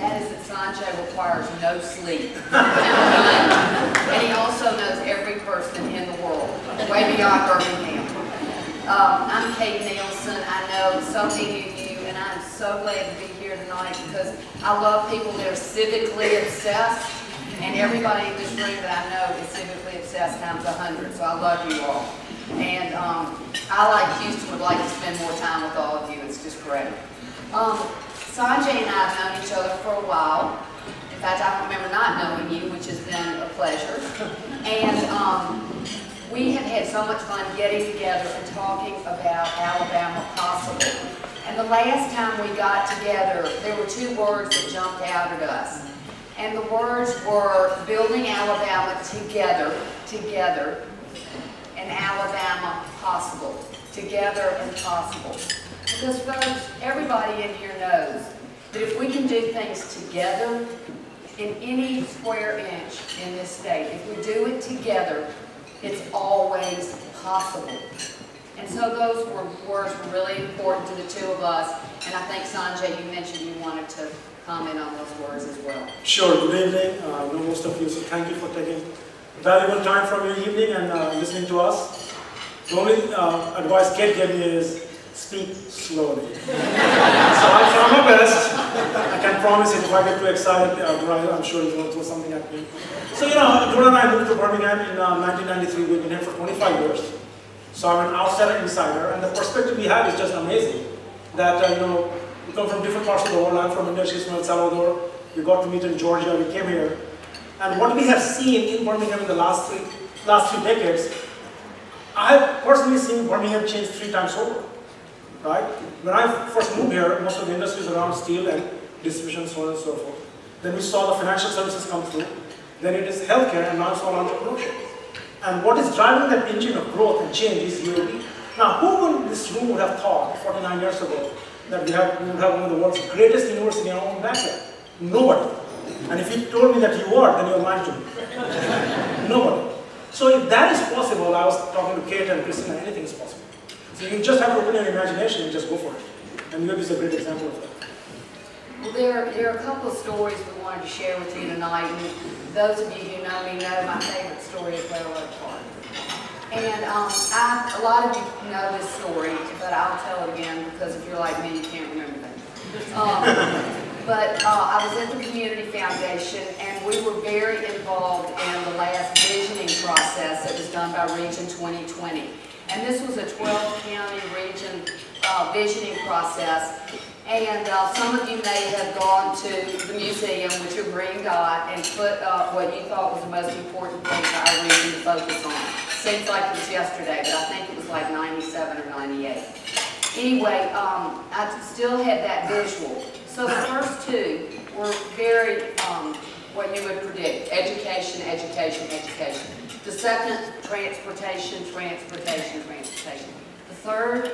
That is that Sanjay requires no sleep. And he also knows every person in the world, way beyond Birmingham. I'm Kate Nielsen. I know so many of you, and I'm so glad to be here tonight because I love people that are civically obsessed, and everybody in this room that I know is civically obsessed times 100, so I love you all. And I, like Houston, would like to spend more time with all of you. It's just great. Sanjay and I have known each other for a while. In fact, I don't remember not knowing you, which has been a pleasure. And we have had so much fun getting together and talking about Alabama Possible. And the last time we got together, there were two words that jumped out at us. And the words were building Alabama together, and Alabama Possible. Together and possible. Because folks, everybody in here knows that if we can do things together in any square inch in this state, if we do it together, it's always possible. And so those words were really important to the two of us, and I think, Sanjay, you mentioned you wanted to comment on those words as well. Sure, good evening. I know most of you, so thank you for taking valuable time from your evening and listening to us. The only advice Kate gave me is speak slowly. So I'll try my best. I can promise if I get too excited, I'm sure you're going to throw something at me. So, you know, Dora and I moved to Birmingham in 1993. We've been here for 25 years. So I'm an outsider insider, and the perspective we have is just amazing. That, you know, we come from different parts of the world. I'm from India, she's from El Salvador. We got to meet in Georgia, we came here. And what we have seen in Birmingham in the last few decades, I have personally seen Birmingham change 3 times over. Right? When I first moved here, most of the industries around steel and distribution, so on and so forth. Then we saw the financial services come through. Then it is healthcare, and now it's all entrepreneurship. And what is driving that engine of growth and change is UAB. Now, who in this room would have thought 49 years ago that we would have one of the world's greatest universities in our own backyard? Nobody. And if you told me that you are, then you're lying to me. Nobody. So if that is possible, I was talking to Kate and Christina, anything is possible. So you just have to open your imagination and just go for it. And UAB is a great example of that. Well, there are a couple of stories we wanted to share with you tonight. And those of you who know me know my favorite story is Railroad Park. And a lot of you know this story, but I'll tell it again because if you're like me, you can't remember things. But I was at the Community Foundation, and we were very involved in the last visioning process that was done by Region 2020. And this was a 12-county region visioning process. And some of you may have gone to the museum with your green dot and put what you thought was the most important thing for our region to focus on. Seems like it was yesterday, but I think it was like 97 or 98. Anyway, I still had that visual. So the first two were very, what you would predict, education, education, education. The second, transportation, transportation, transportation. The third,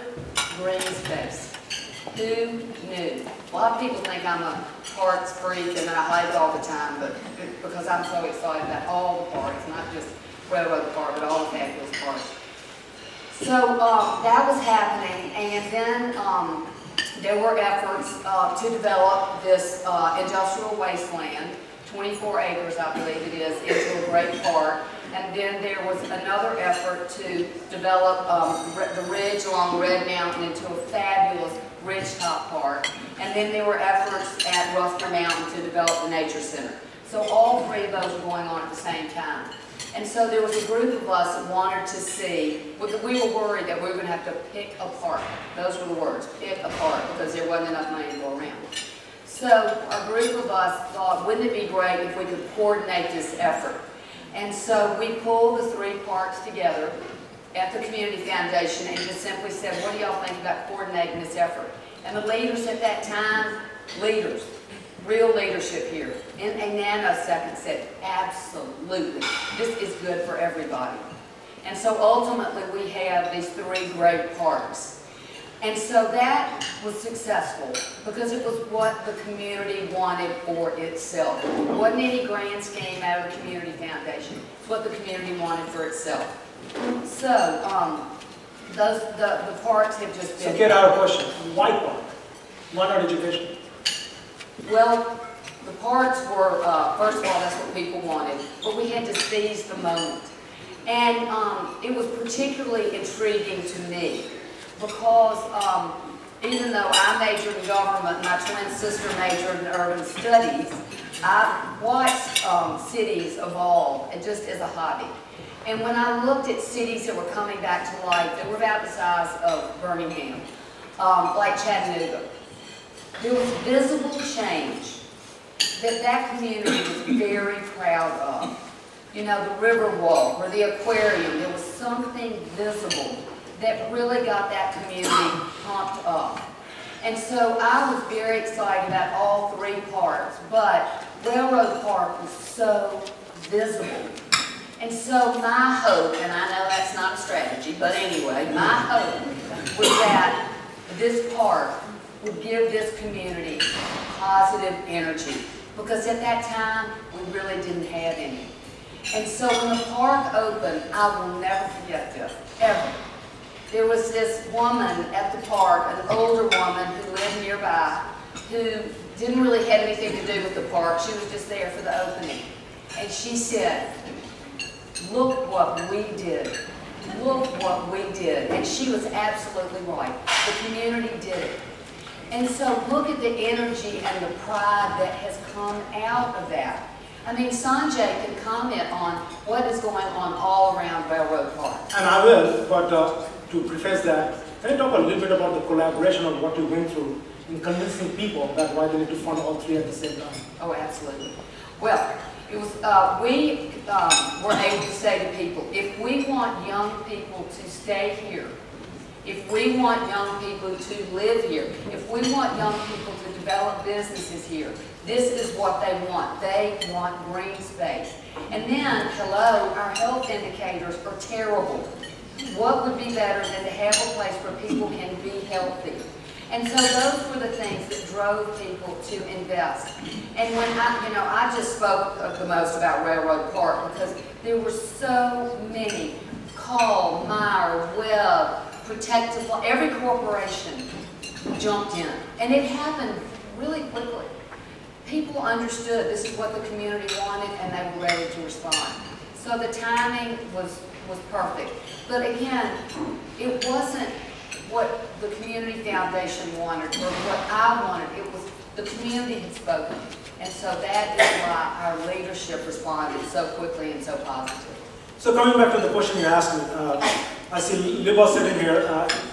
green space. Who knew? A lot of people think I'm a parks freak and that I hike all the time, but because I'm so excited about all the parks, not just Railroad Park, but all the fabulous parks. So that was happening, and then there were efforts to develop this industrial wasteland, 24 acres I believe it is, into a great park. And then there was another effort to develop the ridge along Red Mountain into a fabulous ridgetop park. And then there were efforts at Rustler Mountain to develop the Nature Center. So all 3 of those were going on at the same time. And so there was a group of us that wanted to see, we were worried that we were going to have to pick apart. Those were the words, pick apart, because there wasn't enough money to go around. So a group of us thought, wouldn't it be great if we could coordinate this effort? And so we pulled the 3 parks together at the Community Foundation and just simply said, what do y'all think about coordinating this effort? And the leaders at that time, leaders, real leadership here, in a nanosecond said, absolutely, this is good for everybody. And so ultimately we have these 3 great parks. And so that was successful because it was what the community wanted for itself. It wasn't any grand scheme out of the Community Foundation. It's what the community wanted for itself. So the parks have just been... So get out of question. Why park? Why not education? Well, The parks were, first of all, that's what people wanted, but we had to seize the moment. And it was particularly intriguing to me because even though I majored in government, my twin sister majored in urban studies, I watched cities evolve just as a hobby. And when I looked at cities that were coming back to life, that were about the size of Birmingham, like Chattanooga, there was visible change that community was very proud of. You know, the river walk or the aquarium, there was something visible that really got that community pumped up. And so I was very excited about all three parks, but Railroad Park was so visible. And so my hope, and I know that's not a strategy, but anyway, my hope was that this park would give this community positive energy. Because at that time, we really didn't have any. And so when the park opened, I will never forget this, ever. There was this woman at the park, an older woman who lived nearby, who didn't really have anything to do with the park. She was just there for the opening. And she said, "Look what we did. Look what we did." And she was absolutely right. The community did it. And so look at the energy and the pride that has come out of that. I mean, Sanjay can comment on what is going on all around Railroad Park. And I will, but to preface that, can you talk a little bit about the collaboration of what you went through in convincing people that why they need to fund all three at the same time? Oh, absolutely. Well, it was, we were able to say to people, if we want young people to stay here, if we want young people to live here, if we want young people to develop businesses here, this is what they want. They want green space. And then, hello, our health indicators are terrible. What would be better than to have a place where people can be healthy? And so those were the things that drove people to invest. And when I just spoke the most about Railroad Park because there were so many, Call, Meyer, Webb, Protective, every corporation jumped in. And it happened really quickly. People understood this is what the community wanted and they were ready to respond. So the timing was perfect. But again, it wasn't what the Community Foundation wanted or what I wanted. It was the community had spoken. And so that is why our leadership responded so quickly and so positively. So coming back to the question you asked me, I see Libba sitting here.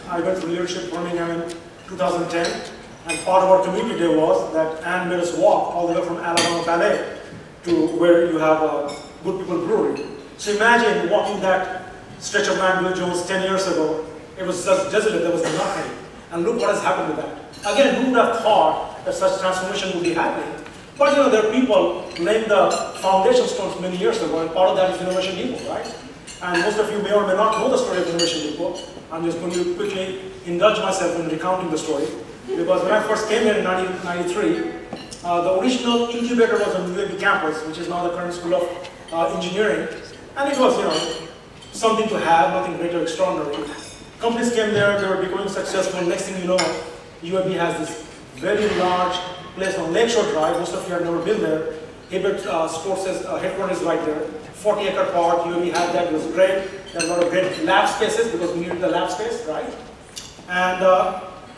I went through leadership Birmingham in 2010, and part of our community day was that Ann made us walk all the way from Alabama Ballet to where you have a Good People Brewery. So imagine walking that stretch of land Bill Jones 10 years ago. It was just desolate, there was nothing. And look what has happened with that. Again, who would have thought that such transformation would be happening? But you know, there are people laying the foundation stones many years ago, and part of that is Innovation Depot, right? And most of you may or may not know the story of Innovation Depot. I'm just going to quickly indulge myself in recounting the story. Because when I first came here in 1993, the original incubator was on UAB campus, which is now the current School of Engineering. And it was, you know, something to have, nothing great or extraordinary. Companies came there, they were becoming successful. Next thing you know, UAB has this very large place on Lakeshore Drive. Most of you have never been there. Hibbert Sports headquarters is right there. 40-acre park, UAB had that, it was great. There were a lot of great lab spaces because we needed the lab space, right? And,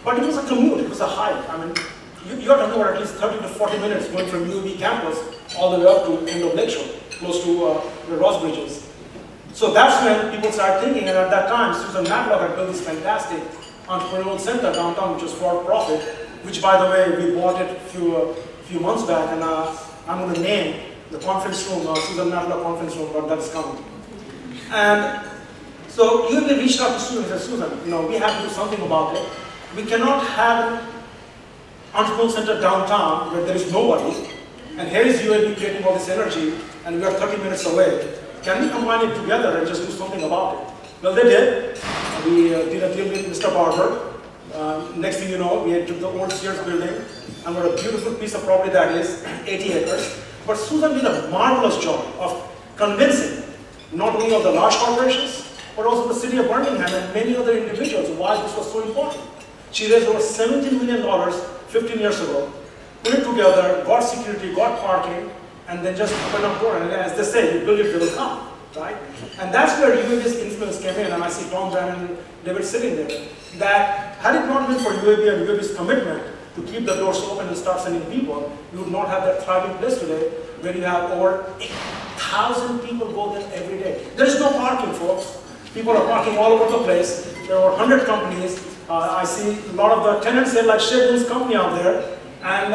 but it was a commute, it was a hike. I mean, you are talking about at least 30 to 40 minutes going from UAB campus all the way up to end of Lakeshore, close to the Ross Bridges. So that's when people started thinking, and at that time, Susan Matlock had built this fantastic entrepreneurial center downtown, which was for profit, which, by the way, we bought it a few months back, and I'm going to name the conference room, Susan Matlock Conference Room, but that's coming. And so UAB reached out to Susan and said, Susan, you know, we have to do something about it. We cannot have an entrepreneurial center downtown where there is nobody, and here is UAB creating all this energy, and we are 30 minutes away. Can we combine it together and just do something about it? Well, they did. We did a deal with Mr. Barber. Next thing you know, we took the old Sears building, and what a beautiful piece of property that is, 80 acres. But Susan did a marvelous job of convincing not only of the large corporations, but also the city of Birmingham and many other individuals why this was so important. She raised over $17 million 15 years ago put it together, got security, got parking, and then just open up door. And as they say, you build it, they will come, right? And that's where UAB's influence came in, and I see Tom Brand and David sitting there. That had it not been for UAB and UAB's commitment to keep the doors open and start sending people, you would not have that thriving place today where you have over 1,000 people go there every day. There is no parking, folks. People are parking all over the place. There are 100 companies. I see a lot of the tenants there, like Shedlin's company out there. And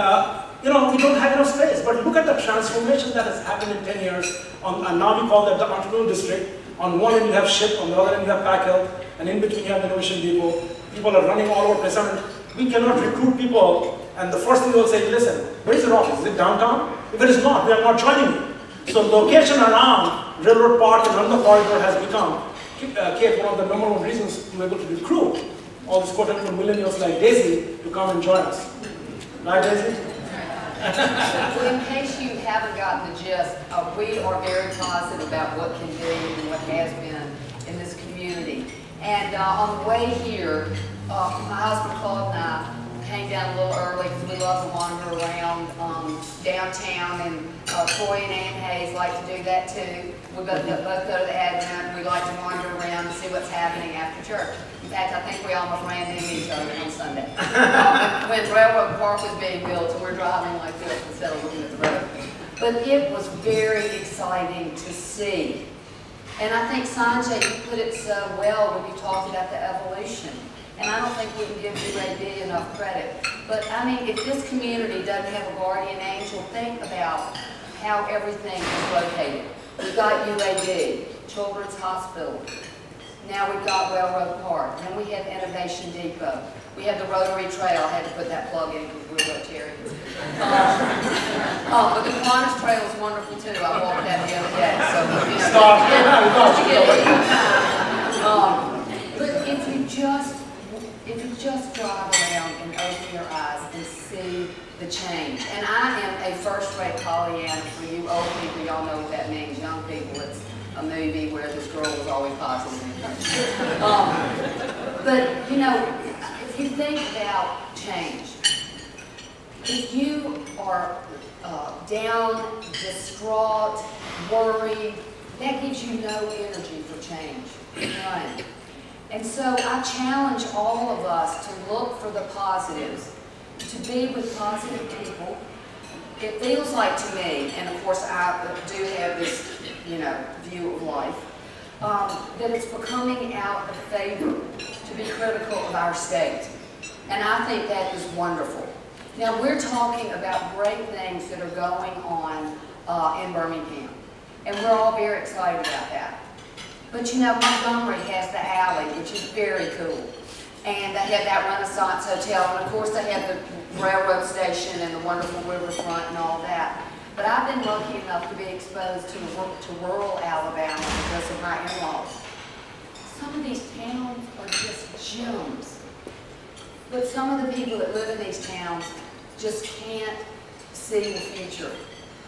you know, we don't have enough space. But look at the transformation that has happened in 10 years. And now we call that the entrepreneurial district. On one end you have SHIP, on the other end you have Packhill, and in between you have the Innovation Depot. People are running all over the place. I mean, we cannot recruit people, and the first thing they will say, listen, where is your office? Is it downtown? If it is not, we are not joining you. So location around Railroad Park and on the corridor has become, Kate, one of the number one reasons to be able to recruit all these quote-unquote millennials like Daisy to come and join us. Right, Daisy? Well, in case you haven't gotten the gist, we are very positive about what can be and what has been in this community. And on the way here, my husband Claude and I came down a little early because we love to wander around downtown, and Troy and Ann Hayes like to do that too. We both go to the Advent. We like to wander around and see what's happening after church. In fact, I think we almost ran into each other on Sunday when Railroad Park was being built, and we're driving like this instead of looking at the road. But it was very exciting to see. And I think, Sanjay, you put it so well when you talked about the evolution. And I don't think we can give UAB enough credit. But I mean, if this community doesn't have a guardian angel, think about how everything is located. We've got UAB, Children's Hospital. Now we've got Railroad Park. Then we have Innovation Depot. We have the Rotary Trail. I had to put that plug in because we're Rotarians. But the Kiwanis Trail is wonderful too. I walked that the other day. So, you know, but if you just drive around and open your eyes and see the change. And I am a first-rate Pollyanna. For you old people, y'all know what that means. Young people, it's a movie where this girl was always positive. But you know, if you think about change, if you are down, distraught, worried, that gives you no energy for change. None. And so I challenge all of us to look for the positives, to be with positive people. It feels like to me, and of course I do have this, you know, view of life, that it's becoming out of favor to be critical of our state. And I think that is wonderful. Now we're talking about great things that are going on in Birmingham. And we're all very excited about that. But you know, Montgomery has the alley, which is very cool. And they have that Renaissance Hotel, and of course they have the railroad station and the wonderful riverfront and all that. But I've been lucky enough to be exposed to rural Alabama because of my in-laws. Some of these towns are just gems. But some of the people that live in these towns just can't see the future.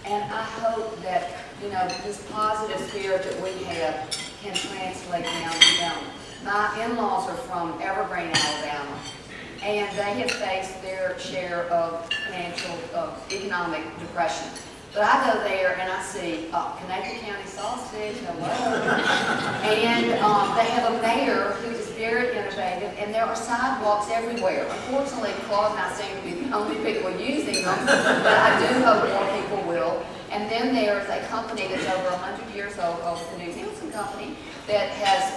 And I hope that, you know, this positive spirit that we have can translate down to them. My in-laws are from Evergreen, Alabama, and they have faced their share of economic depression. But I go there and I see Connecticut County sausage, hello, and they have a mayor who is very innovative, and there are sidewalks everywhere. Unfortunately, Claude and I seem to be the only people using them, but I do hope more people will. And then there's a company that's over 100 years old, called the Nielsen company, that has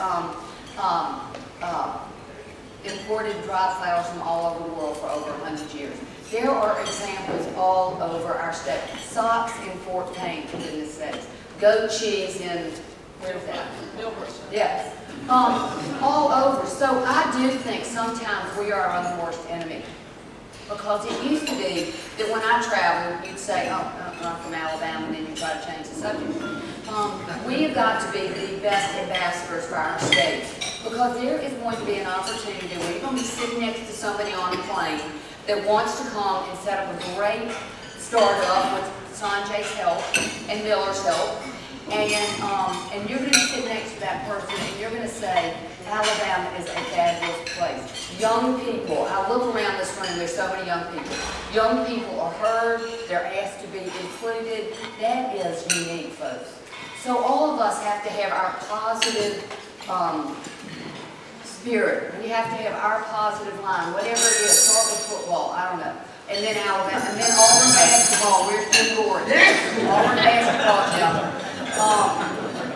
imported dried flowers from all over the world for over 100 years. There are examples all over our state. Socks in Fort Payne, for goodness sakes. Goat cheese in, where's that? Milford. Yes. All over. So I do think sometimes we are our own worst enemy. Because it used to be that when I traveled, you'd say, oh, I'm from Alabama, and then you try to change the subject. We have got to be the best ambassadors for our state. Because there is going to be an opportunity where you're going to be sitting next to somebody on a plane that wants to come and set up a great startup with Sanjay's help and Miller's help. And you're going to sit next to that person and you're going to say, Alabama is a fabulous place. Young people, I look around this room, there's so many young people. Young people are heard, they're asked to be included. That is unique, folks. So all of us have to have our positive spirit. We have to have our positive line, whatever it is, start with football, I don't know. And then Alabama, and then Auburn basketball, where's Jim Gordon? Auburn basketball team.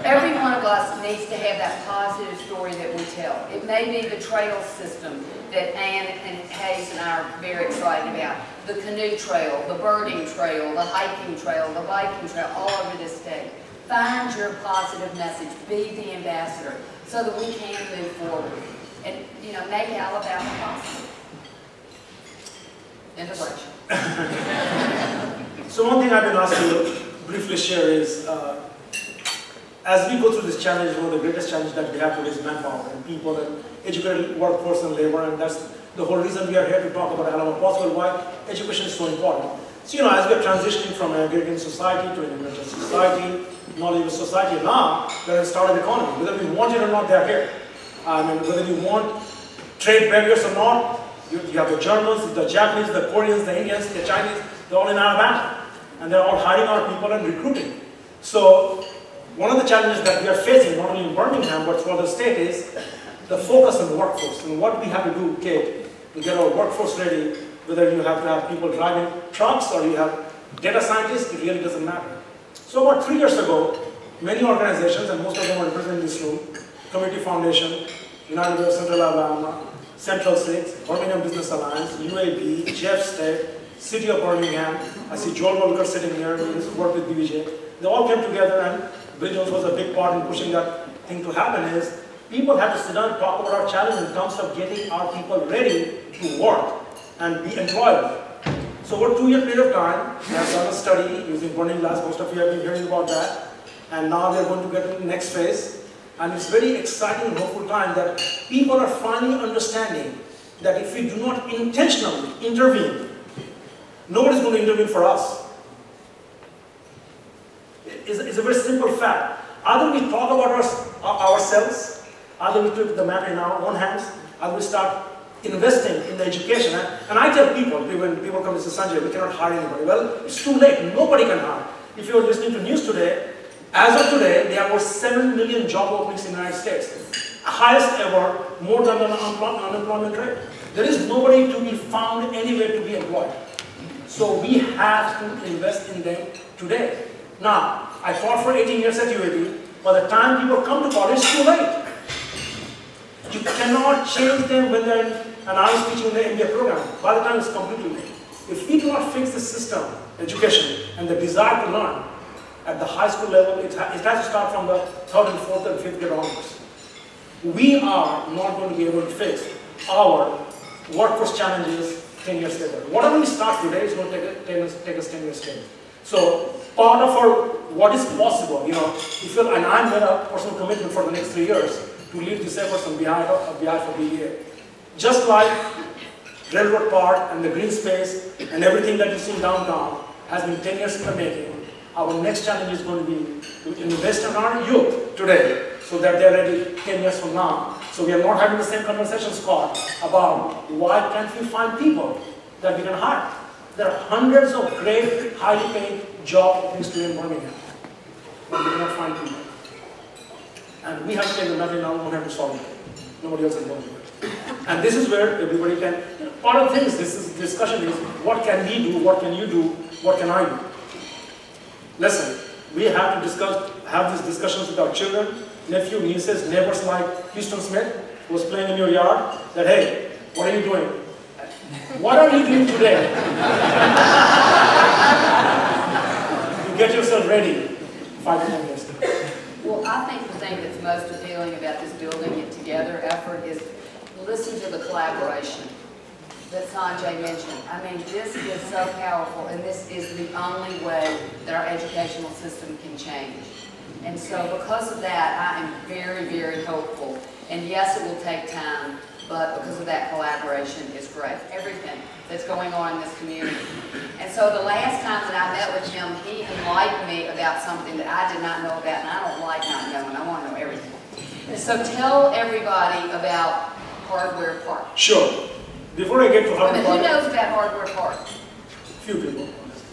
Every one of us needs to have that positive story that we tell. It may be the trail system that Ann and Hayes and I are very excited about. The canoe trail, the birding trail, the hiking trail, the biking trail, all over this state. Find your positive message. Be the ambassador so that we can move forward and, you know, make Alabama possible. End of lecture. So one thing I've been asked to briefly share is, as we go through this challenge, one of the greatest challenges that we have today is manpower and people and educated workforce and labor, and that's the whole reason we are here to talk about Alabama Possible, why education is so important. So, you know, as we are transitioning from an agrarian society to an agricultural society, knowledgeable society, now we're in a startup economy. Whether we want it or not, they're here. I mean, whether you want trade barriers or not, you have the Germans, the Japanese, the Koreans, the Indians, the Chinese, they're all in Alabama. And they're all hiring our people and recruiting. So, one of the challenges that we are facing, not only in Birmingham, but for the state, is the focus on the workforce. And what we have to do, Kate, to get our workforce ready, whether you have to have people driving trucks or you have data scientists, it really doesn't matter. So about 3 years ago, many organizations, and most of them are represented in this room, Community Foundation, United Way of Central Alabama, Central 6, Birmingham Business Alliance, UAB, Jeff State, City of Birmingham, I see Joel Volker sitting here, who worked with BBJ. They all came together, and Bill Jones was a big part in pushing that thing to happen. Is people have to sit down and talk about our challenge in terms of getting our people ready to work and be employable. So over a 2-year period of time, we have done a study using burning glass. Most of you have been hearing about that. And now they're going to get to the next phase. And it's very exciting and hopeful time that people are finally understanding that if we do not intentionally intervene, nobody's going to intervene for us. It's a very simple fact. Either we talk about ourselves, either we take the matter in our own hands, either we start investing in the education. And I tell people, when people come and say, Sanjay, we cannot hire anybody. Well, it's too late. Nobody can hire. If you're listening to news today, as of today, there are over 7 million job openings in the United States. Highest ever, more than the unemployment rate. There is nobody to be found anywhere to be employed. So we have to invest in them today. Now, I taught for 18 years at UAB. By the time people come to college, it's too late. You cannot change them when they're in, and I was teaching in the MBA program. By the time it's completely late. If we do not fix the system, education, and the desire to learn, at the high school level, it has to start from the 3rd and 4th and 5th grade onwards. We are not going to be able to fix our workforce challenges 10 years later. Whatever we start today is going to take us 10 years later. So part of our what is possible, you know, and I made a personal commitment for the next 3 years to lead this effort on behalf of BEA. Just like Railroad Park and the green space and everything that you see downtown has been 10 years in the making, our next challenge is going to be to invest in our youth today so that they're ready 10 years from now. So we are not having the same conversation, Scott, about why can't we find people that we can hire. There are hundreds of great, highly paid job openings today in Birmingham, but we cannot find people. And we have to take the matter in our own hand to solve it. Nobody else is going to do it. And this is where everybody can, you know, part of things, this discussion is, what can we do, what can you do, what can I do? Listen, we have to have these discussions with our children, nephew, nieces, neighbors like Houston Smith, who was playing in your yard, that, hey, what are you doing? What are you doing today? You get yourself ready 5 to 10 years. Well, I think the thing that's most appealing about this building it together effort is listen to the collaboration that Sanjay mentioned. I mean, this is so powerful, and this is the only way that our educational system can change. And so because of that, I am very, very hopeful. And yes, it will take time, but because of that collaboration is great. Everything that's going on in this community. And so the last time that I met with him, he enlightened me about something that I did not know about, and I don't like not knowing. I want to know everything. And so tell everybody about Hardware Park. Sure. Before I get to Hardware Park, who knows about Hardware Park? Few people.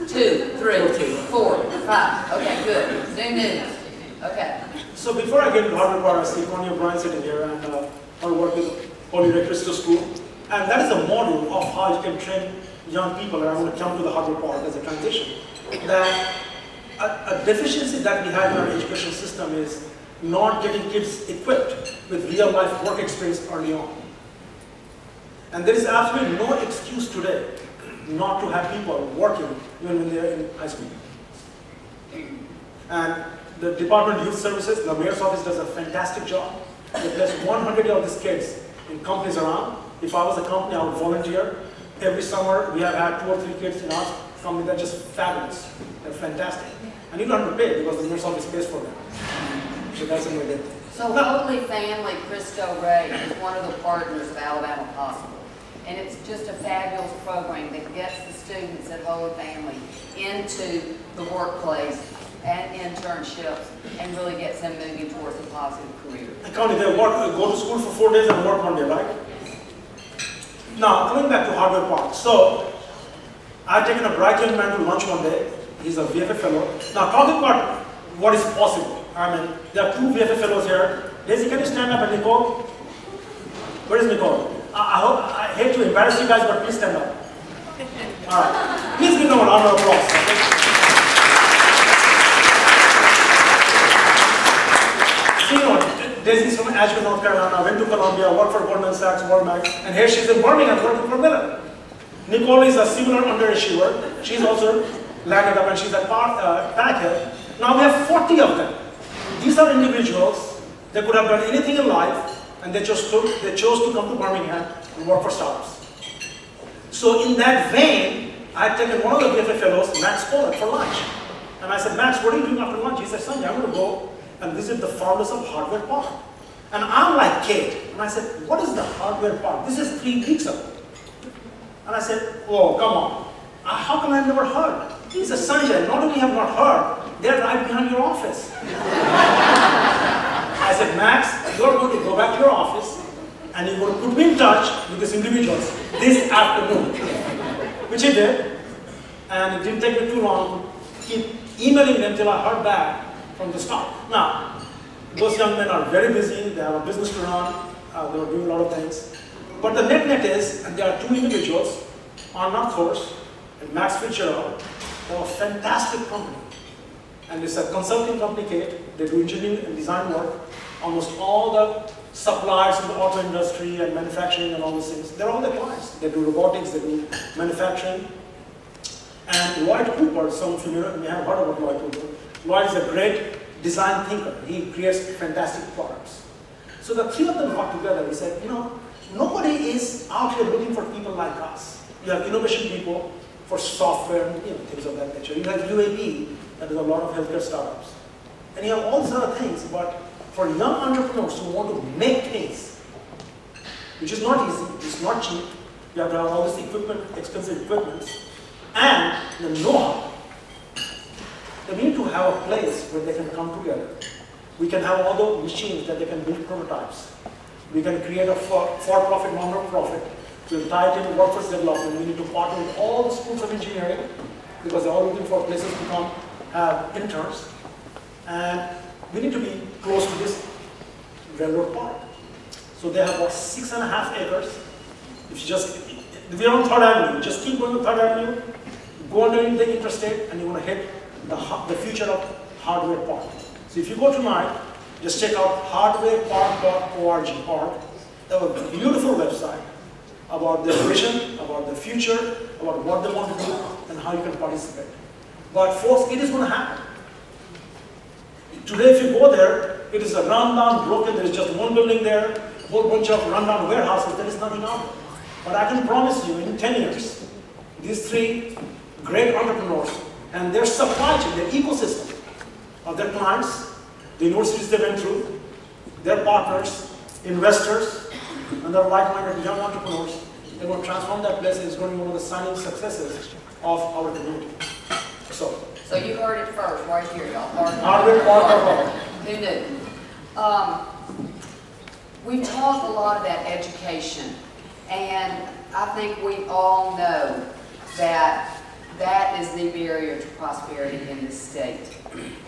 2, 3, 4, 5. Okay, good. New news. Okay. So before I get to Hardware Park, I see Connie O'Brien sitting here, and I work with Holy Crystal School. And that is a model of how you can train young people, and I'm going to come to the Hardware Park as a transition. That a deficiency that we have in our education system is not getting kids equipped with real-life work experience early on. And there is absolutely no excuse today not to have people working even when they're in high school. And the Department of Youth Services, the Mayor's Office does a fantastic job. They place 100 of these kids in companies around. If I was a company, I would volunteer. Every summer, we have had 2 or 3 kids in our company that are just fabulous. They're fantastic. And you don't have to pay because the Mayor's Office pays for them. So that's a good thing. So Holy Family Cristo Rey is one of the partners of Alabama Possible. And it's just a fabulous program that gets the students at Holy Family into the workplace and internships and really gets them moving towards a positive career. And Connie, they go to school for 4 days and work 1 day, right? Now, coming back to Hardware Park. So, I've taken a bright young man to lunch one day. He's a VFA fellow. Now, talking about what is possible. I mean, there are 2 VFA fellows here. Daisy, can you stand up, and Nicole? Where is Nicole? I hate to embarrass you guys, but please stand up. All right. Please give them a round of applause. Okay? So, you know, Daisy's from Asheville, North Carolina, went to Columbia, worked for Goldman Sachs, Walmart, and here she's in Birmingham working for Miller. Nicole is a similar underachiever. She's also landed up, and she's at Packhead. Now we have 40 of them. These are individuals that could have done anything in life, and they chose to come to Birmingham and work for startups. So in that vein, I had taken one of the VFA fellows, Max Pollack, for lunch. And I said, Max, what are you doing after lunch? He said, Sanjay, I'm going to go and visit the founders of Hardware Park. And I'm like, Kate. And I said, what is the Hardware Park? This is 3 weeks ago. And I said, oh, come on. How come I've never heard? He said, Sanjay, not only have not heard, they're right behind your office. I said, Max, you're going to go back to your office and you're going to put me in touch with these individuals this afternoon. Which he did. And it didn't take me too long to keep emailing them till I heard back from the start. Now, those young men are very busy. They have a business to run. They're doing a lot of things. But the net is, and there are 2 individuals, Arnav Thors and Max Fitzgerald. They're a fantastic company. And it's a consulting company, Kate. They do engineering and design work. Almost all the suppliers in the auto industry and manufacturing and all those things, they're all the clients. They do robotics, they do manufacturing. And Lloyd Cooper, some of you may have heard about Lloyd Cooper. Lloyd is a great design thinker. He creates fantastic products. So the 3 of them got together. We said, you know, nobody is out here looking for people like us. You have innovation people for software and things of that nature. You have UAB, that is a lot of healthcare startups. And you have all these other things, but for young entrepreneurs who want to make things, which is not easy, it's not cheap, you have to have all this equipment, expensive equipment, and the know-how. They need to have a place where they can come together. We can have all the machines that they can build prototypes. We can create a for-profit, non-profit. We'll tie it in workforce development. We need to partner with all the schools of engineering because they're all looking for places to come have interns. And we need to be close to this railroad park. So they have about 6.5 acres. If you just, if you're on 3rd Avenue, just keep going to 3rd Avenue, go underneath the interstate, and you're going to hit the future of Hardware Park. So if you go tonight, just check out hardwarepark.org. They have a beautiful website about their vision, about the future, about what they want to do, and how you can participate. But folks, it is going to happen. Today, if you go there, it is a rundown, broken, there is just one building there, a whole bunch of rundown warehouses, there is nothing out there. But I can promise you, in 10 years, these 3 great entrepreneurs and their supply chain, their ecosystem of their clients, the universities they went through, their partners, investors, and and they're like-minded young entrepreneurs. They're going to transform that place. It's going to be one of the shining successes of our community. So you heard it first, right here, y'all. Hardwick Park. Who knew? We've talked a lot about education, and I think we all know that that is the barrier to prosperity in this state.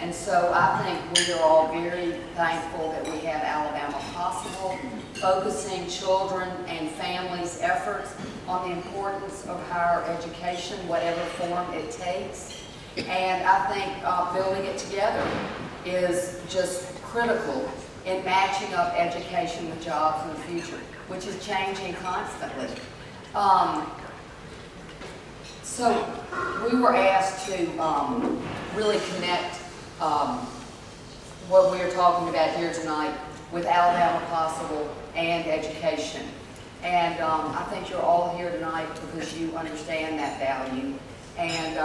And so I think we are all very thankful that we have Alabama Possible, focusing children and families' efforts on the importance of higher education, whatever form it takes. And I think building it together is just critical in matching up education with jobs in the future, which is changing constantly. So we were asked to really connect what we are talking about here tonight with Alabama Possible and education. And I think you're all here tonight because you understand that value. And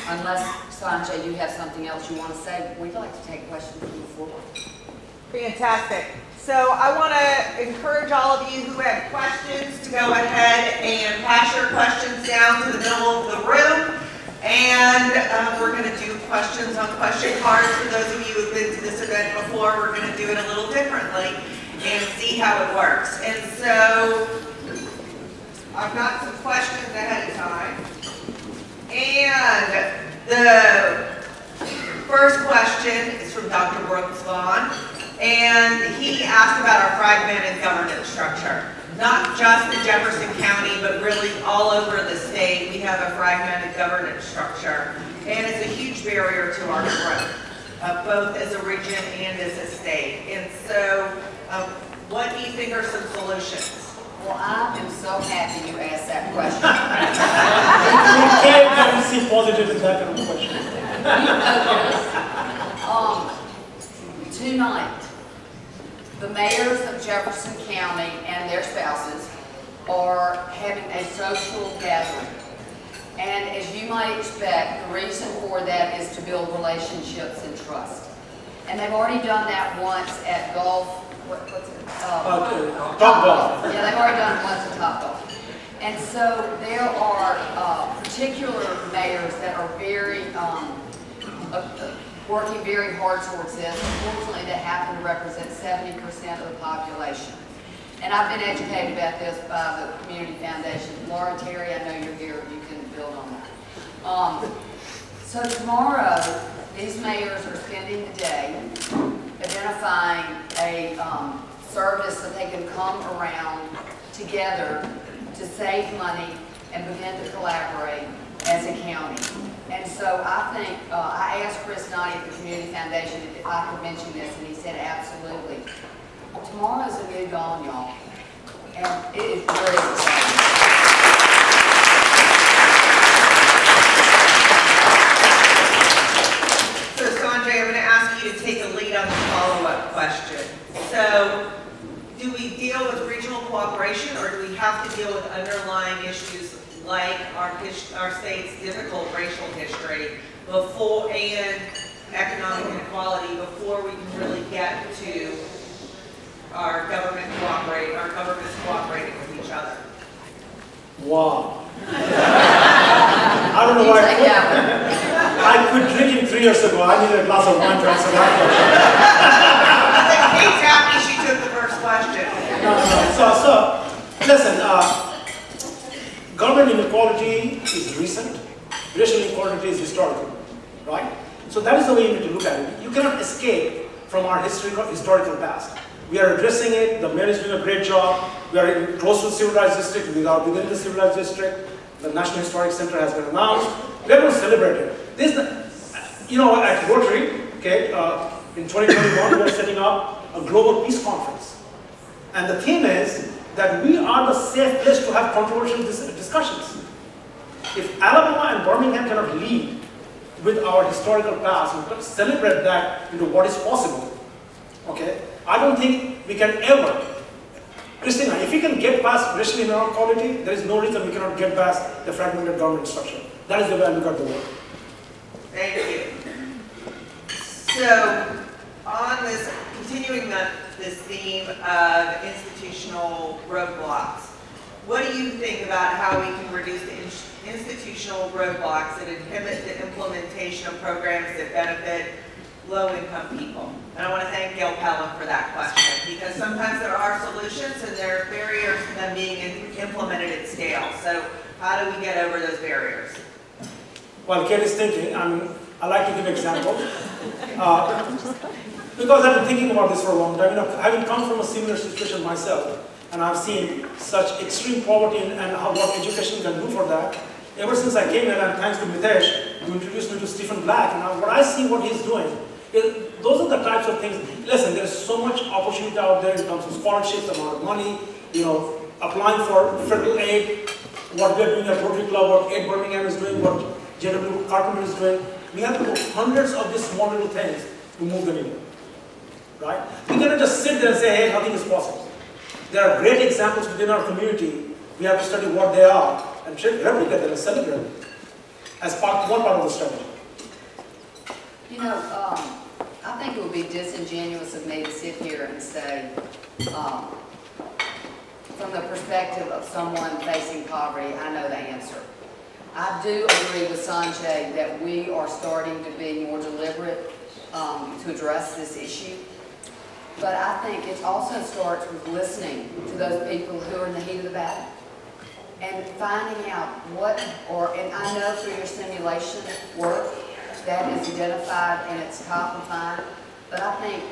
unless, Sanjay, you have something else you want to say, we'd like to take questions from the floor. Fantastic. So I want to encourage all of you who have questions to go ahead and pass your questions down to the middle of the room. And we're going to do questions on question cards. For those of you who have been to this event before, we're going to do it a little differently and see how it works. And so I've got some questions ahead of time. And the first question is from Dr. Brooks Vaughn. And he asked about our fragmented governance structure. Not just in Jefferson County, but really all over the state, we have a fragmented governance structure. And it's a huge barrier to our growth, both as a region and as a state. And so, what do you think are some solutions? Well, I am so happy you asked that question. We can't see positive in that kind of question. Tonight, the mayors of Jefferson County and their spouses are having a social gathering. And as you might expect, the reason for that is to build relationships and trust. And they've already done that once at golf, what's it? Top Golf. Yeah, they've already done it once at Top Golf. And so there are particular mayors that are very, working very hard towards this. Unfortunately, they happen to represent 70% of the population. And I've been educated about this by the Community Foundation. Laura, Terry, I know you're here. You can build on that. So tomorrow, these mayors are spending the day identifying a service that they can come around together to save money and begin to collaborate as a county. And so I think, I asked Chris Noddy at the Community Foundation if I could mention this, and he said absolutely. Tomorrow's a new dawn, y'all. And it is very exciting. So Sanjay, I'm going to ask you to take a lead on the follow-up question. So, do we deal with regional cooperation, or do we have to deal with underlying issues like our state's difficult racial history before and economic inequality before we can really get to our governments cooperating with each other? Wow. I don't know why I quit drinking 3 years ago. I needed a glass of wine to answer that question. Kate's happy she took the first question. So listen, government inequality is recent, racial inequality is historical, right? So that is the way you need to look at it. You cannot escape from our historical past. We are addressing it, the mayor is doing a great job, we are close to the civilized district, we are within the civilized district, the National Historic Center has been announced, we are going to celebrate it. This, you know, at Rotary, okay, in 2021 we are setting up a global peace conference. And the theme is that we are the safe place to have controversial discussions. If Alabama and Birmingham cannot lead with our historical past and celebrate that into what is possible, okay, I don't think we can ever. Christina, if we can get past racial inequality, there is no reason we cannot get past the fragmented government structure. That is the way I look at the world. Thank you. So, on this, continuing continuing this theme of institutional roadblocks, what do you think about how we can reduce the institutional roadblocks that inhibit the implementation of programs that benefit low-income people? And I want to thank Gail Pellin for that question, because sometimes there are solutions and there are barriers to them being implemented at scale. So how do we get over those barriers? While Kate is thinking, I like to give an example. Because I've been thinking about this for a long time, having come from a similar situation myself, and I've seen such extreme poverty and what education can do for that. Ever since I came here, and thanks to Mitesh, who introduced me to Stephen Black, and what I see what he's doing, those are the types of things. Listen, there's so much opportunity out there in terms of scholarships, amount of money, applying for federal aid, what we're doing at Rotary Club, what Ed Birmingham is doing, what JW Carpenter is doing. We have to do hundreds of these small little things to move the needle, right? We cannot just sit there and say, hey, nothing is possible. There are great examples within our community. We have to study what they are and replicate them and celebrate them as one part of the strategy. I think it would be disingenuous of me to sit here and say, from the perspective of someone facing poverty, I know the answer. I do agree with Sanjay that we are starting to be more deliberate to address this issue. But I think it also starts with listening to those people who are in the heat of the battle and finding out and I know through your simulation work that is identified and it's top of mind, but I think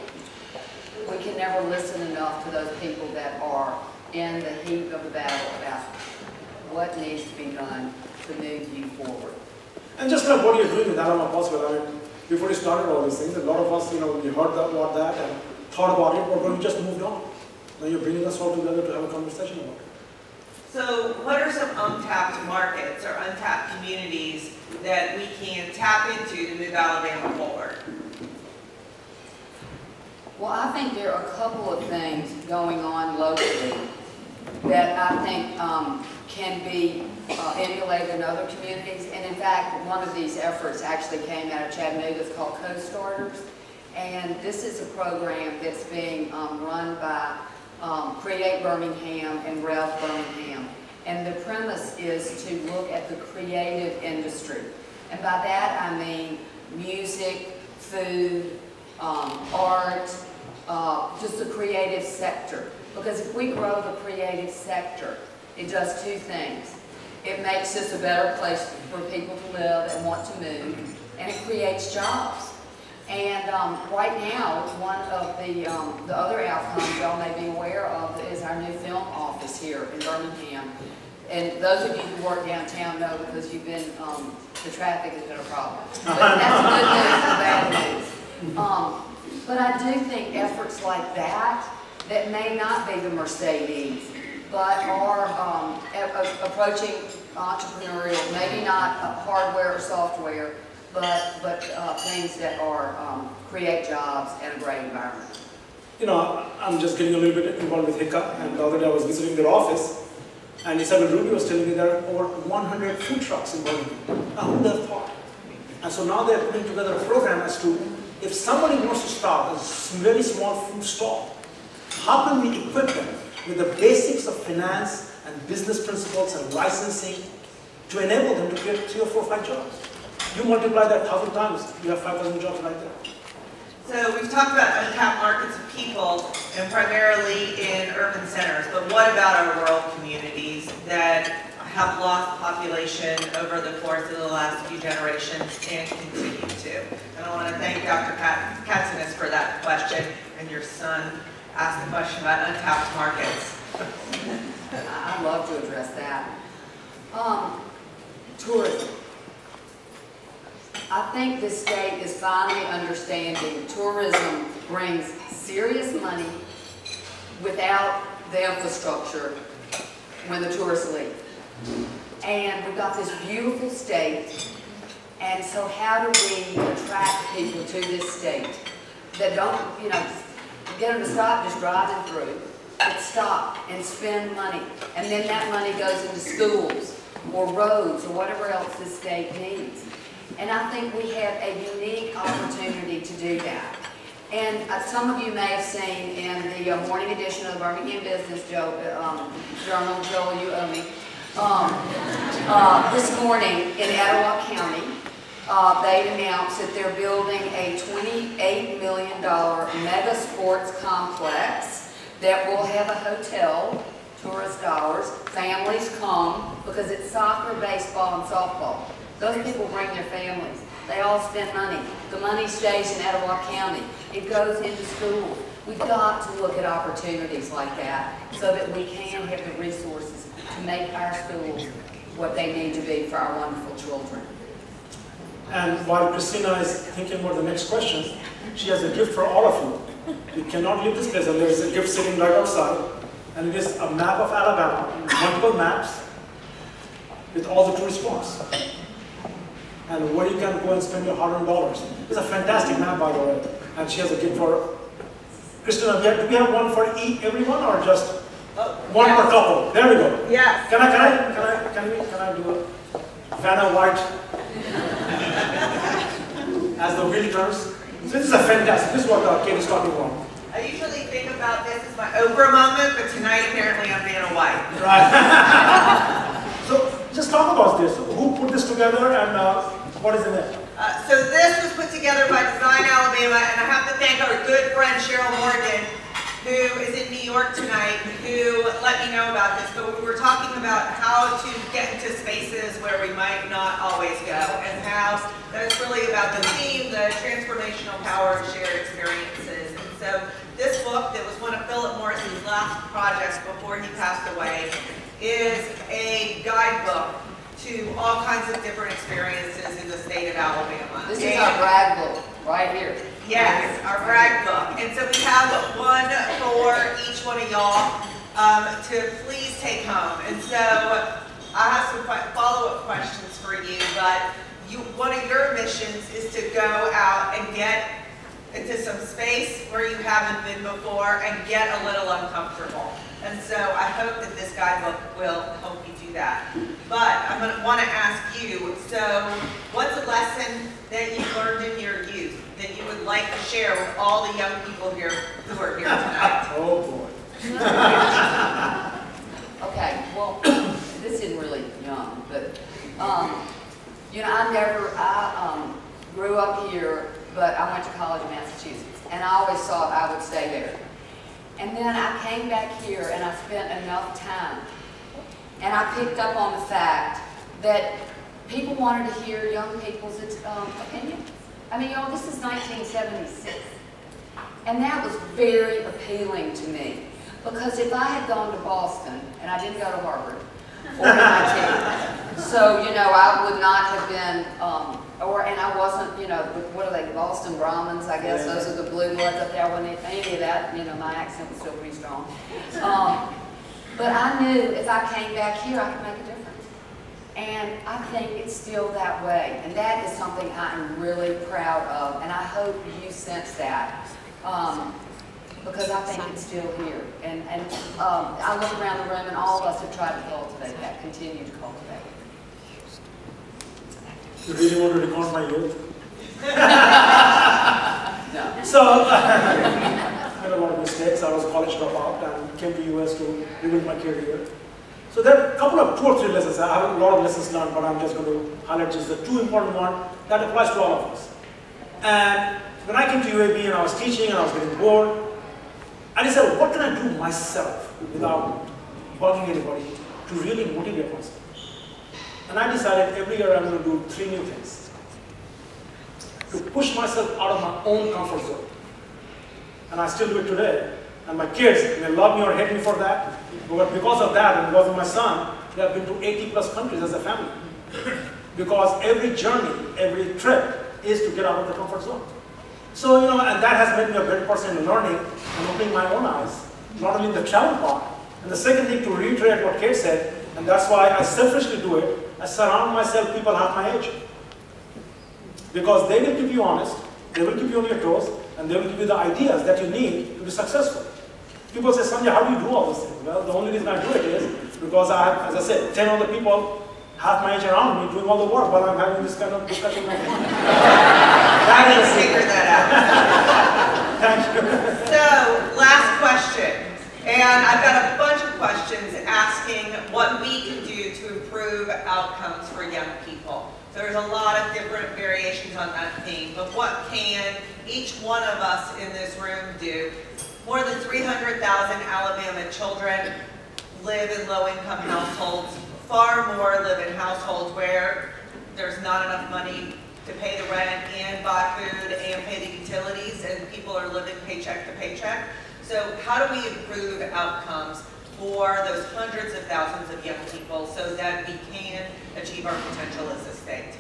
we can never listen enough to those people that are in the heat of the battle about what needs to be done to move you forward. And just like what you're doing with Alamo Possible, before you started all these things, a lot of us, we heard about that and thought about it, but we just moved on. Now you're bringing us all together to have a conversation about it. So what are some untapped markets or untapped communities that we can tap into to move Alabama forward? Well, I think there are a couple of things going on locally that I think can be emulated in other communities. And in fact, one of these efforts actually came out of Chattanooga. It's called Co-Starters. And this is a program that's being run by Create Birmingham and Rev Birmingham. And the premise is to look at the creative industry. And by that I mean music, food, art, just the creative sector. Because if we grow the creative sector, it does two things. It makes this a better place for people to live and want to move, and it creates jobs. And right now, one of the other outcomes y'all may be aware of is our new film office here in Birmingham. And those of you who work downtown know because you've been, the traffic has been a problem. But that's good news and bad news. But I do think efforts like that may not be the Mercedes, but are approaching entrepreneurial, maybe not hardware or software, but things that are create jobs and a great environment. I'm just getting a little bit involved with HICA, and the other day I was visiting their office, and Isabel Ruby was telling me there are over 100 food trucks in Birmingham. Now, who would have thought? And so now they're putting together a program as to if somebody wants to start a very small food stall, how can we equip them with the basics of finance and business principles and licensing to enable them to create 3 or 4 or 5 jobs? You multiply that 1,000 times, you have 5,000 jobs right there. So we've talked about untapped markets of people and primarily in urban centers, but what about our rural communities that have lost population over the course of the last few generations and continue to? And I want to thank Dr. Katzinas for that question, and your son asked the question about untapped markets. I'd love to address that. Tourism. I think the state is finally understanding tourism brings serious money without the infrastructure when the tourists leave. And we've got this beautiful state, and so how do we attract people to this state that don't, get them to stop just driving through, but stop and spend money, and then that money goes into schools or roads or whatever else the state needs. And I think we have a unique opportunity to do that. And some of you may have seen in the morning edition of the Birmingham Business Journal, Joel, you owe me, this morning in Etowah County, they announced that they're building a $28 million mega sports complex that will have a hotel, tourist dollars, families come because it's soccer, baseball, and softball. Those people bring their families. They all spend money. The money stays in Etowah County. It goes into schools. We've got to look at opportunities like that so that we can have the resources to make our schools what they need to be for our wonderful children. And while Christina is thinking about the next question, she has a gift for all of you. You cannot leave this place, and there is a gift sitting right outside. And it is a map of Alabama, multiple maps with all the tourist spots. And where you can go and spend your hard-earned dollars. It's a fantastic map, by the way. And she has a gift for Christina. Do we have one for everyone, or just one per couple? There we go. Yes. Can I do a Vanna White as the wheel turns? So this is a fantastic. This is what Kate is talking about. I usually think about this as my Oprah moment, but tonight apparently I'm Vanna White. Right. So just talk about this. Who put this together, and what is in it? So this was put together by Design Alabama, and I have to thank our good friend Cheryl Morgan, who is in New York tonight, who let me know about this. But we were talking about how to get into spaces where we might not always go, and how that's really about the theme, the transformational power of shared experiences. And so this book, that was one of Philip Morris's last projects before he passed away, is a guidebook to all kinds of different experiences in the state of Alabama. This is our brag book, right here. Yes, our brag book. And so we have one for each one of y'all to please take home. And so I have some follow-up questions for you, but one of your missions is to go out and get into some space where you haven't been before and get a little uncomfortable. And so I hope that this guidebook will help you do that. But I'm going to want to ask you, so what's a lesson that you learned in your youth that you would like to share with all the young people here who are here tonight? Oh boy. Okay, well, this isn't really young, but, you know, I grew up here, but I went to college in Massachusetts, and I always thought I would stay there. And then I came back here, and I spent enough time, and I picked up on the fact that people wanted to hear young people's opinion. I mean, y'all, this is 1976, and that was very appealing to me, because if I had gone to Boston, and I didn't go to Harvard, or MIT, so, you know, I would not have been, and I wasn't, you know, what are they, Boston Brahmins, I guess, those are the blue bloods up there. When any of that, you know, my accent was still pretty strong. But I knew if I came back here, I could make a difference. And I think it's still that way. And that is something I am really proud of. And I hope you sense that. Because I think it's still here. And I look around the room, and all of us have tried to cultivate that, continue to cultivate it. You really want to record my youth? No. So, I made a lot of mistakes. I was a college dropout and came to US to rebuild my career. So there are a couple of 2 or 3 lessons. I have a lot of lessons learned, but I'm just going to highlight just the 2 important ones that applies to all of us. And when I came to UAB and I was teaching and I was getting bored, I decided, what can I do myself without bugging anybody to really motivate myself? And I decided every year I'm going to do 3 new things. To push myself out of my own comfort zone. And I still do it today. And my kids, they love me or hate me for that. But because of that, and because of my son, they have been to 80+ countries as a family. Because every journey, every trip is to get out of the comfort zone. So, you know, and that has made me a better person in learning and opening my own eyes. Not only the travel part. And the second thing, to reiterate what Kate said, and that's why I selfishly do it, I surround myself with people half my age. Because they will keep you honest, they will keep you on your toes, and they will give you the ideas that you need to be successful. People say, Sanjay, how do you do all these things? Well, the only reason I do it is because I have, as I said, 10 other people half my age around me doing all the work while I'm having this kind of discussion. That is figure that out. Thank on that theme, but what can each one of us in this room do? More than 300,000 Alabama children live in low-income households. Far more live in households where there's not enough money to pay the rent and buy food and pay the utilities, and people are living paycheck to paycheck. So how do we improve outcomes for those hundreds of thousands of young people so that we can achieve our potential as a state?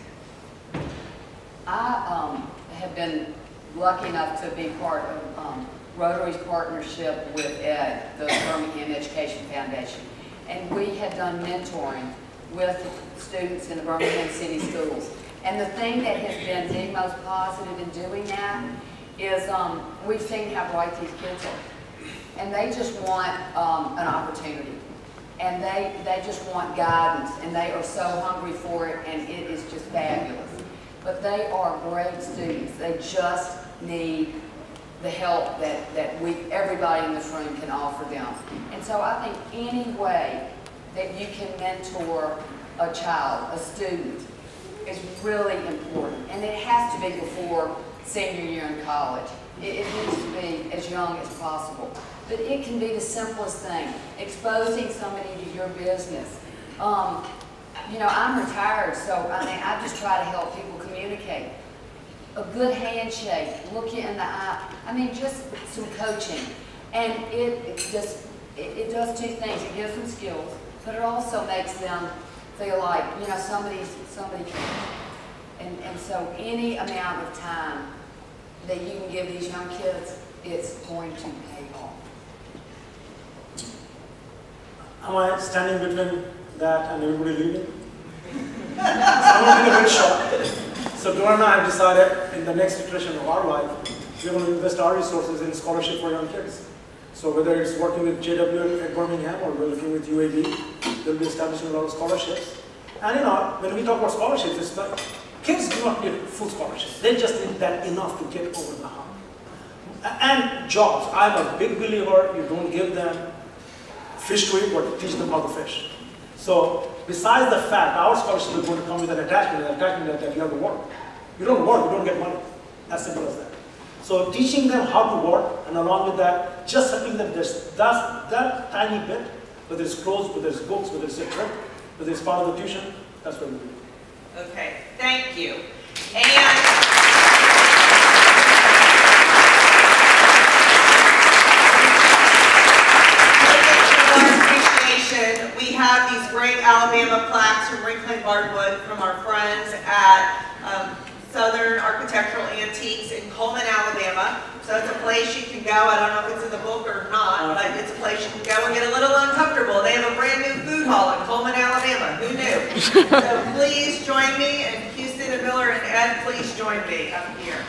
I have been lucky enough to be part of Rotary's partnership with ED, the Birmingham Education Foundation. And we have done mentoring with students in the Birmingham City Schools. And the thing that has been the most positive in doing that is we've seen how bright these kids are. And they just want an opportunity. And they just want guidance. And they are so hungry for it, and it is just fabulous. But they are great students. They just need the help that everybody in this room can offer them. And so I think any way that you can mentor a child, a student, is really important. And it has to be before senior year in college. It needs to be as young as possible. But it can be the simplest thing, exposing somebody to your business. You know, I'm retired, so I mean, I just try to help people communicate. A good handshake, look you in the eye. I mean, just some coaching. And it does two things. It gives them skills, but it also makes them feel like, you know, somebody cares. And so any amount of time that you can give these young kids, it's going to pay off. Am I standing between that and everybody leaving? Someone in a bit short. So Dora and I have decided in the next iteration of our life, we're going to invest our resources in scholarship for young kids. So whether it's working with JW at Birmingham or we're looking with UAB, we'll be establishing a lot of scholarships. And you know, when we talk about scholarships, it's like kids do not need full scholarships. They just need that enough to get over the hump. And jobs. I'm a big believer you don't give them fish to eat, but teach them how to fish. So besides the fact, our scholarship is going to come with an attachment that you have to work. You don't work, you don't get money. As simple as that. So teaching them how to work, and along with that, just helping them that tiny bit, whether it's clothes, whether it's books, whether it's a trip, whether it's part of the tuition, that's what we do. Okay, thank you. And we have these great Alabama plaques from Wrinkling Hardwood from our friends at Southern Architectural Antiques in Coleman, Alabama. So it's a place you can go. I don't know if it's in the book or not, but it's a place you can go and get a little uncomfortable. They have a brand new food hall in Coleman, Alabama. Who knew? So please join me, and Houston and Miller and Ed, please join me up here.